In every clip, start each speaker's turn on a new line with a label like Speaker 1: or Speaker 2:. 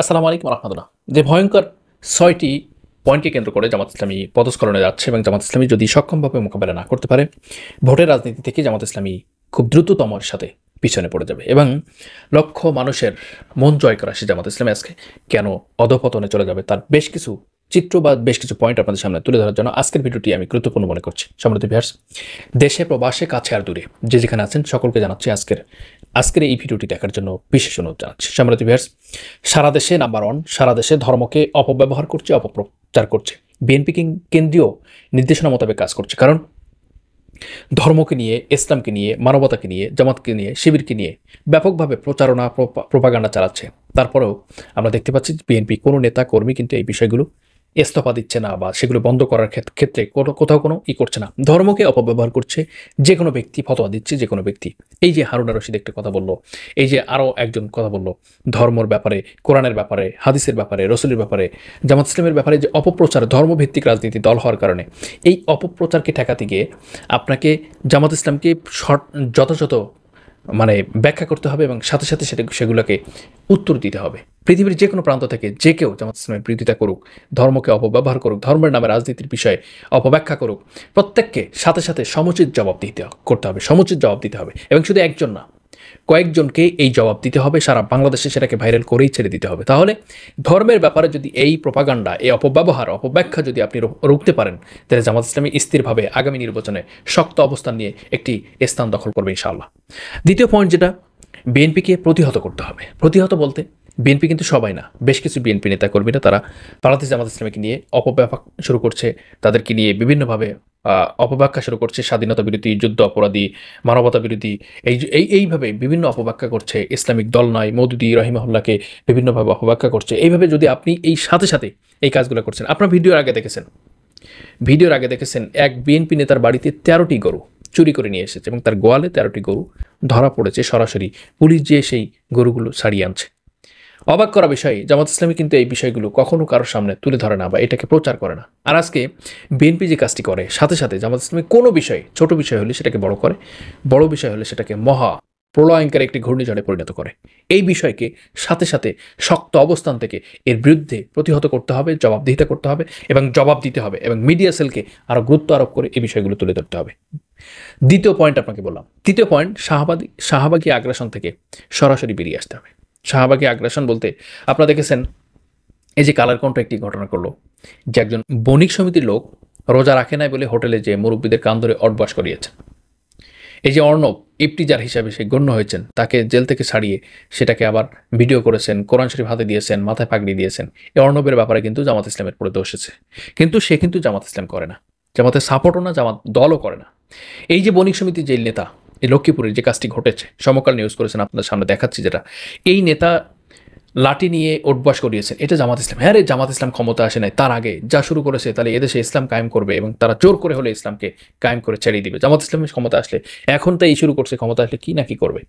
Speaker 1: আসসালামু আলাইকুম রহমতুল্লাহ। যে ভয়ঙ্কর ৬টি পয়েন্টকে কেন্দ্র করে জামাত ইসলামী পদস্খলনে যাচ্ছে এবং জামাত ইসলামী যদি সক্ষমভাবে মোকাবেলা না করতে পারে, ভোটের রাজনীতি থেকে জামাত ইসলামী খুব দ্রুততমর সাথে পিছনে পড়ে যাবে এবং লক্ষ মানুষের মন জয় করা সে জামাত ইসলামী আজকে কেন অধপতনে চলে যাবে তার বেশ কিছু চিত্র বা বেশ কিছু পয়েন্ট আপনাদের সামনে তুলে ধরার জন্য আজকের ভিডিওটি আমি গুরুত্বপূর্ণ মনে করছি। সম্মানিত ভিউয়ার্স, দেশে প্রবাসে কাছে আর দূরে যে যেখানে আছেন সকলকে জানাচ্ছি আজকের এই ভিডিওটি দেখার জন্য বিশেষ অনুরোধ জানাচ্ছি। সম্মানিত ভিউয়ার্স, সারা দেশে নাম্বার ওয়ান, সারা দেশে ধর্মকে অপব্যবহার করছে, অপপ্রচার করছে। বিএনপি কেন্দ্রীয় নির্দেশনা মোতাবেক কাজ করছে, কারণ ধর্মকে নিয়ে, ইসলামকে নিয়ে, মানবতাকে নিয়ে, জামাতকে নিয়ে, শিবিরকে নিয়ে ব্যাপকভাবে প্রচারণা প্রোপাগান্ডা চালাচ্ছে। তারপরেও আমরা দেখতে পাচ্ছি বিএনপি কোনো নেতা কর্মী কিন্তু এই বিষয়গুলো ইস্তফা দিচ্ছে না বা সেগুলো বন্ধ করার ক্ষেত্রে কোথাও কোনো করছে না। ধর্মকে অপব্যবহার করছে যে কোনো ব্যক্তি, ফতোয়া দিচ্ছে যে কোনো ব্যক্তি। এই যে হারুন রশিদ একটা কথা বলল, এই যে আরও একজন কথা বলল, ধর্মের ব্যাপারে, কোরআনের ব্যাপারে, হাদিসের ব্যাপারে, রসুলের ব্যাপারে, জামাত ইসলামের ব্যাপারে যে অপপ্রচার, ধর্মভিত্তিক রাজনীতি দল হওয়ার কারণে এই অপপ্রচারকে ঠেকাতে গিয়ে আপনাকে জামাত ইসলামকে যথাযথ ব্যাখ্যা করতে হবে এবং সাথে সাথে সেগুলোকে উত্তর দিতে হবে। পৃথিবীর যে কোনো প্রান্ত থেকে যে কেউ জামাত ইসলামের বিরোধিতা করুক, ধর্মকে অপব্যবহার করুক, ধর্মের নামে রাজনীতির বিষয়ে অপব্যাখ্যা করুক, প্রত্যেককে সাথে সাথে সমুচিত জবাব করতে হবে, সমুচিত জবাব দিতে হবে। এবং শুধু একজন না, কয়েকজনকে এই জবাব দিতে হবে, সারা বাংলাদেশে সেটাকে ভাইরাল করেই ছেড়ে দিতে হবে। তাহলে ধর্মের ব্যাপারে যদি এই প্রোপাগান্ডা, এই অপব্যবহার, অপব্যাখ্যা যদি আপনি রুখতে পারেন, তাহলে জামাত ইসলামী স্থিরভাবে আগামী নির্বাচনে শক্ত অবস্থান নিয়ে একটি স্থান দখল করবে ইনশাআল্লাহ। দ্বিতীয় পয়েন্ট, যেটা বিএনপিকে প্রতিহত করতে হবে। প্রতিহত বলতে বিএনপি কিন্তু সবাই না, বেশ কিছু বিএনপি নেতা কর্মীরা তারা বাংলাদেশ জামাত ইসলামীকে নিয়ে অপব্যাখ্যা শুরু করছে, তাদেরকে নিয়ে বিভিন্নভাবে অপব্যাখ্যা শুরু করছে, স্বাধীনতা বিরোধী, যুদ্ধ অপরাধী, মানবতা বিরোধী, এইভাবে বিভিন্ন অপব্যাখ্যা করছে। ইসলামিক দল নয়, মওদুদী রহিমাহুল্লাহকে বিভিন্নভাবে অপব্যাখ্যা করছে। এইভাবে যদি আপনি এই সাথে সাথে এই কাজগুলো করছেন, আপনার ভিডিওর আগে দেখেছেন এক বিএনপি নেতার বাড়িতে 13টি গরু চুরি করে নিয়ে এসেছে এবং তার গোয়ালে 13টি গরু ধরা পড়েছে। সরাসরি পুলিশ যে সেই গরুগুলো ছাড়িয়ে আনছে। অবাক করা বিষয়, জামাত ইসলামী কিন্তু এই বিষয়গুলো কখনো কারোর সামনে তুলে ধরে না বা এটাকে প্রচার করে না। আর আজকে বিএনপি যে কাজটি করে, সাথে সাথে জামাত ইসলামী কোনো বিষয়, ছোট বিষয় হলে সেটাকে বড় করে, বড় বিষয় হলে সেটাকে মহা প্রলয়ঙ্কার একটি ঘূর্ণিঝড়ে পরিণত করে। এই বিষয়কে সাথে সাথে শক্ত অবস্থান থেকে এর বিরুদ্ধে প্রতিহত করতে হবে, জবাবদিহিতা করতে হবে এবং জবাব দিতে হবে এবং মিডিয়া সেলকে আরও গুরুত্ব আরোপ করে এই বিষয়গুলো তুলে ধরতে হবে। দ্বিতীয় পয়েন্ট আপনাকে বললাম। তৃতীয় পয়েন্ট, শাহবাগী আগ্রাসন থেকে সরাসরি বেরিয়ে আসতে হবে। শাহবাগী আগ্রাসন বলতে আপনারা দেখেছেন, এই যে কালার কণ্ঠ একটি ঘটনা করলো যে একজন বণিক সমিতির লোক রোজা রাখে নাই বলে হোটেলে যে মুরব্বীদের কান ধরে অটবাস করিয়েছেন। এই যে অর্ণব ইফতিজার হিসাবে সে গণ্য হয়েছেন, তাকে জেল থেকে ছাড়িয়ে সেটাকে আবার ভিডিও করেছেন, কোরআন শরীফ হাতে দিয়েছেন, মাথায় পাগড়ি দিয়েছেন। এই অর্ণবের ব্যাপারে কিন্তু জামাত ইসলামের পরে দোষ এসেছে, কিন্তু সে কিন্তু জামাত ইসলাম করে না, জামাতের সাপোর্টও না, জামাত দলও করে না। এই যে বণিক সমিতির যে নেতা, এই লক্ষ্মীপুরের যে কাজটি ঘটেছে, সমকাল নিউজ করেছেন, আপনাদের সামনে দেখাচ্ছি, যেটা এই নেতা লাঠি নিয়ে উঠবাস করিয়েছেন, এটা জামাত ইসলাম। হ্যাঁ রে, জামাত ইসলাম ক্ষমতা আসে নাই, তার আগে যা শুরু করেছে, তাহলে এদেশে ইসলাম কায়েম করবে এবং তারা জোর করে হলে ইসলামকে কায়েম করে ছেড়ে দিবে। জামাত ইসলামের ক্ষমতা আসলে, এখন তো এই শুরু করছে, ক্ষমতা আসলে কি না কি করবে।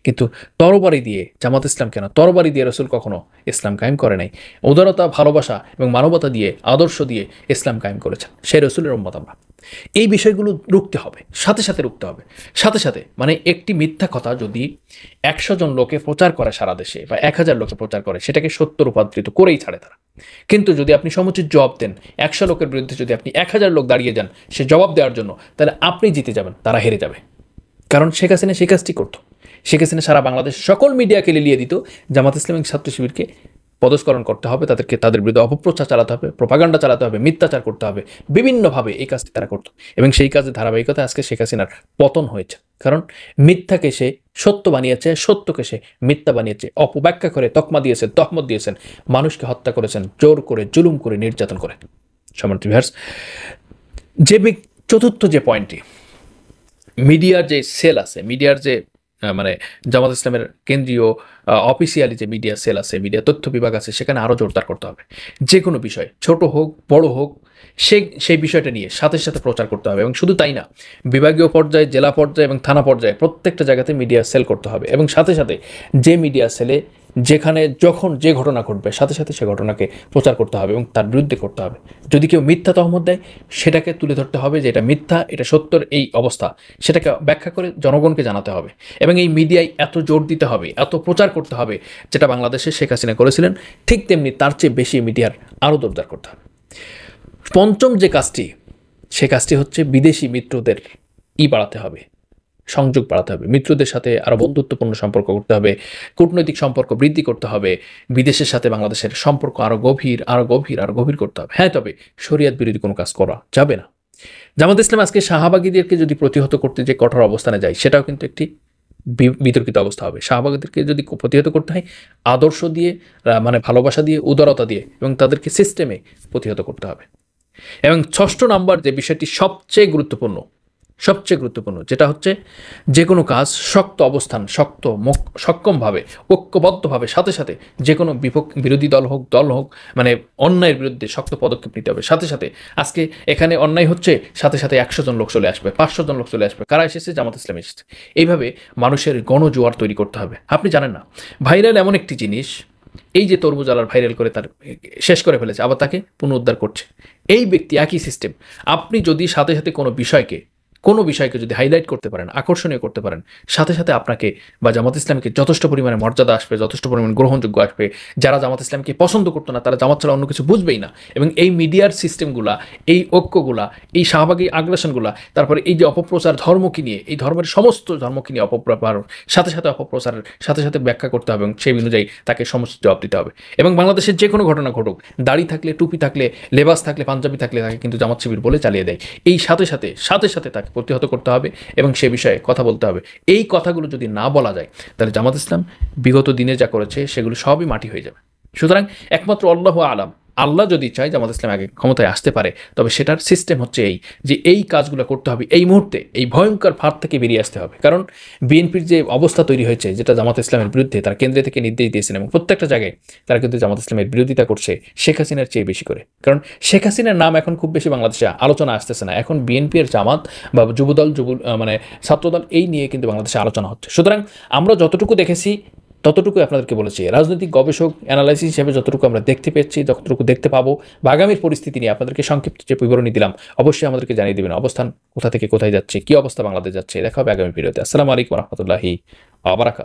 Speaker 1: কিন্তু তরবারি দিয়ে জামাত ইসলাম কেন, তরবারি দিয়ে রসুল কখনো ইসলাম কায়েম করে নাই। উদারতা, ভালোবাসা এবং মানবতা দিয়ে, আদর্শ দিয়ে ইসলাম কায়েম করেছেন, সেই রসুলের উম্মত আমরা। এই বিষয়গুলো রুখতে হবে, সাথে সাথে রুখতে হবে। সাথে সাথে একটি মিথ্যা কথা যদি 100 জন লোকে প্রচার করে সারা দেশে বা 1000 লোকে প্রচার করে, সেটাকে সত্য রূপান্তরিত করেই ছাড়ে তারা। কিন্তু যদি আপনি সমুচিত জবাব দেন, 100 লোকের বিরুদ্ধে যদি আপনি 1000 লোক দাঁড়িয়ে যান সে জবাব দেওয়ার জন্য, তাহলে আপনি জিতে যাবেন, তারা হেরে যাবে। কারণ শেখ হাসিনা সেই কাজটি করতো। শেখ হাসিনা সারা বাংলাদেশের সকল মিডিয়াকে লিলিয়ে দিত, জামাত ইসলামী ছাত্র শিবিরকে পদস্খলন করতে হবে, তাদের বিরুদ্ধে অপপ্রচার চালাতে হবে, প্রোপাগান্ডা চালাতে হবে, মিথ্যাচার করতে হবে, বিভিন্নভাবে এই কাজটি তারা করতো। এবং সেই কাজের ধারাবাহিকতা আজকে শেখ হাসিনার পতন হয়েছে। কারণ মিথ্যাকে সে সত্য বানিয়েছে, সত্যকে সে মিথ্যা বানিয়েছে, অপব্যাখ্যা করে তকমা দিয়েছেন, তহমত দিয়েছেন, মানুষকে হত্যা করেছেন, জোর করে, জুলুম করে, নির্যাতন করে। সম্মানিত ভিউয়ার্স, চতুর্থ যে পয়েন্টটি, মিডিয়ার যে সেল আছে, মিডিয়ার যে মানে জামাত ইসলামের কেন্দ্রীয় অফিসিয়ালি যে মিডিয়া সেল আছে, মিডিয়া তথ্য বিভাগ আছে, সেখানে আরও জোরদার করতে হবে। যে কোনো বিষয়, ছোট হোক বড় হোক, সেই বিষয়টা নিয়ে সাথে সাথে প্রচার করতে হবে। এবং শুধু তাই না, বিভাগীয় পর্যায়ে, জেলা পর্যায়ে এবং থানা পর্যায়ে প্রত্যেকটা জায়গাতে মিডিয়া সেল করতে হবে। এবং সাথে সাথে যে মিডিয়া সেলে যেখানে যখন যে ঘটনা ঘটবে সাথে সাথে সে ঘটনাকে প্রচার করতে হবে এবং তার বিরুদ্ধে করতে হবে। যদি কেউ মিথ্যা তহমত দেয়, সেটাকে তুলে ধরতে হবে যে এটা মিথ্যা, এটা সত্যর এই অবস্থা, সেটাকে ব্যাখ্যা করে জনগণকে জানাতে হবে। এবং এই মিডিয়ায় এত জোর দিতে হবে, এত প্রচার করতে হবে, যেটা বাংলাদেশে শেখ হাসিনা করেছিলেন, ঠিক তেমনি তার চেয়ে বেশি মিডিয়ার আরও জোরদার করতে হবে। পঞ্চম যে কাজটি, সে কাজটি হচ্ছে বিদেশি মিত্রদের বাড়াতে হবে, সংযোগ বাড়াতে হবে। মিত্রদের সাথে আরও বন্ধুত্বপূর্ণ সম্পর্ক করতে হবে, কূটনৈতিক সম্পর্ক বৃদ্ধি করতে হবে, বিদেশের সাথে বাংলাদেশের সম্পর্ক আরও গভীর করতে হবে। হ্যাঁ, তবে শরিয়ত বিরোধী কোনো কাজ করা যাবে না। জামাত ইসলাম আজকে শাহবাগীদেরকে যদি প্রতিহত করতে যে কঠোর অবস্থানে যায়, সেটাও কিন্তু একটি বিতর্কিত অবস্থা হবে। শাহবাগীদেরকে যদি প্রতিহত করতে হয়, আদর্শ দিয়ে, মানে ভালোবাসা দিয়ে, উদারতা দিয়ে, এবং তাদেরকে সিস্টেমে প্রতিহত করতে হবে। এবং ষষ্ঠ নাম্বার যে বিষয়টি সবচেয়ে গুরুত্বপূর্ণ, যেটা হচ্ছে যে কোনো কাজ শক্ত অবস্থান, সক্ষমভাবে, ঐক্যবদ্ধভাবে, সাথে সাথে যে কোনো বিরোধী দল হোক, মানে অন্যায়ের বিরুদ্ধে শক্ত পদক্ষেপ নিতে হবে। সাথে সাথে আজকে এখানে অন্যায় হচ্ছে, সাথে সাথে 100 জন লোক চলে আসবে, 500 জন লোক চলে আসবে। কারা এসেছে? জামাত ইসলাম এসেছে। এইভাবে মানুষের গণজোয়ার তৈরি করতে হবে। আপনি জানেন না, ভাইরাল এমন একটি জিনিস, এই যে তরমুজ আলার ভাইরাল করে তার শেষ করে ফেলেছে, আবার তাকে পুনরুদ্ধার করছে এই ব্যক্তি। একই সিস্টেম। আপনি যদি সাথে সাথে কোনো বিষয়কে যদি হাইলাইট করতে পারেন, আকর্ষণীয় করতে পারেন, সাথে সাথে আপনাকে বা জামাত ইসলামকে যথেষ্ট পরিমাণে মর্যাদা আসবে, যথেষ্ট পরিমাণ গ্রহণযোগ্য আসবে। যারা জামাত ইসলামকে পছন্দ করতো না, তারা জামাত ছাড়া অন্য কিছু বুঝবেই না। এবং এই মিডিয়ার সিস্টেমগুলা, এই ঐক্যগুলা, এই শাহবাগী আগ্রাসনগুলা, তারপরে এই যে অপপ্রচার ধর্মকে নিয়ে, এই ধর্মের সমস্ত ধর্মকে নিয়ে অপপ্রচার, সাথে সাথে অপপ্রচারের সাথে সাথে ব্যাখ্যা করতে হবে এবং সেই অনুযায়ী তাকে সমস্ত জবাব দিতে হবে। এবং বাংলাদেশের যে কোনো ঘটনা ঘটুক, দাড়ি থাকলে, টুপি থাকলে, লেবাস থাকলে, পাঞ্জাবি থাকলে, তাকে কিন্তু জামাত শিবির বলে চালিয়ে দেয়। এই সাথে সাথে তাকে প্রতিহত করতে হবে এবং সে বিষয়ে কথা বলতে হবে। এই কথাগুলো যদি না বলা যায়, তাহলে জামাত ইসলাম বিগত দিনে যা করেছে সেগুলো সবই মাটি হয়ে যাবে। সুতরাং একমাত্র আল্লাহু আলাম, আল্লাহ যদি চায় জামাত ইসলাম আগে ক্ষমতায় আসতে পারে, তবে সেটার সিস্টেম হচ্ছে এই কাজগুলো করতে হবে। এই মুহূর্তে এই ভয়ঙ্কর ফাঁদ থেকে বেরিয়ে আসতে হবে। কারণ বিএনপির যে অবস্থা তৈরি হয়েছে, যেটা জামাত ইসলামের বিরুদ্ধে, তারা কেন্দ্র থেকে নির্দেশ দিয়েছেন এবং প্রত্যেকটা জায়গায় তারা কিন্তু জামাত ইসলামের বিরোধিতা করছে শেখ হাসিনার চেয়ে বেশি করে। কারণ শেখ হাসিনার নাম এখন খুব বেশি বাংলাদেশে আলোচনা আসতেছে না। এখন বিএনপি এর জামাত বা যুবদল, মানে ছাত্রদল, এই নিয়ে কিন্তু বাংলাদেশে আলোচনা হচ্ছে। সুতরাং আমরা যতটুকু দেখেছি ততটুকু আপনাদেরকে বলেছি। রাজনৈতিক গবেষক, অ্যানালাইসিস হিসেবে যতটুকু আমরা দেখতে পেয়েছি, যতটুকু দেখতে পাবো, বা আগামীর পরিস্থিতি নিয়ে আপনাদেরকে সংক্ষিপ্ত যে বিবরণী দিলাম, অবশ্যই আমাদেরকে জানিয়ে দেবেন অবস্থান কোথা থেকে কোথায় যাচ্ছে, কী অবস্থা বাংলাদেশ যাচ্ছে। দেখা হবে আগামী ভিডিওতে। আসসালামু আলাইকুম রহমতুল্লাহি ওয়া বারাকাতুহু।